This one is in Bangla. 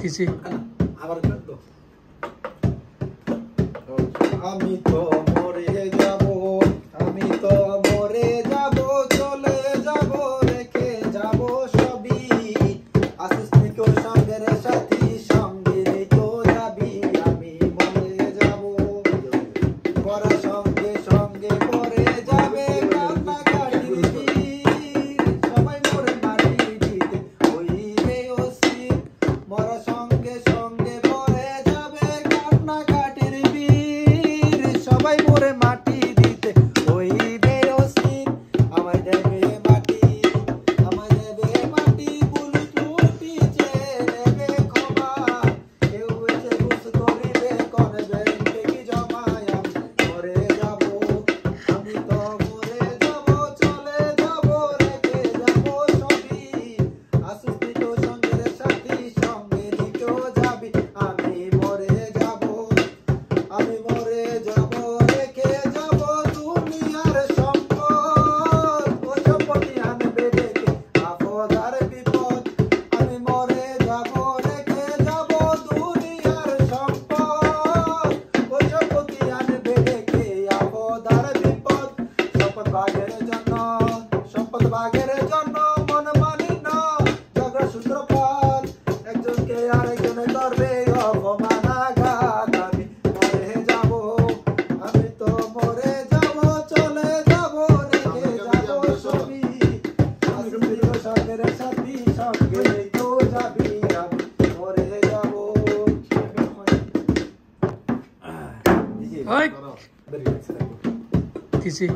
দিছি আমি তো মরে যাব, আমি তো মরে যাব, চলে যাব, রেখে যাব সবই। আসিস তুই কেউ সঙ্গের সাথী, সঙ্গে রেখেও যাবি। আমি মরে যাব, পরা সঙ্গে সঙ্গে পরে যাবে, কান্নাকাটি সবাই মরে মাটি দিতে হইবে অস্থির। মরা সঙ্গে সঙ্গে পরে যাবে, কান্নাকাটির বীর সবাই মরে মাটি দিতে হইবে অস্থির। আমায় দেবে মাটি, আমায় দেবে মাটি, ভুল ত্রুটি চেয়ে নেবে ক্ষমা। কেউ এসে ঘুষ করিবে, করবে কি জমায়। আমি মরে যাব, আমি তো মরে যাব, চলে যাব, রেখে যাব সবই। আসিস তুই তো সঙ্গের সাথী, সঙ্গে নিতেও যাবি। আমি মরে যাব, আমি মরে যাব, রেখে যাব দুনিয়ার সম্পদ। ও সম্পত্তি আনবে ডেকে আপদ আর বিপদ। আমি মরে যাব, রেখে যাব দুনিয়ার সম্পদ। ও সম্পত্তি আনবে ডেকে আপদ আর বিপদ। সম্পদ ভাগের জন্য, সম্পদ ভাগের জন্য মন মানি না, ঝগড়া সূত্রপাত। একজনকে আরেকজনে করবে অপমান আঘাত। আমি মরে যাব, আমি তো মরে যাব, চলে যাব, রেখে যাব সবই। আসবি তো সঙ্গের সাথী, সঙ্গে রেখেও যাবি। আমি মরে যাব। ওই দিছি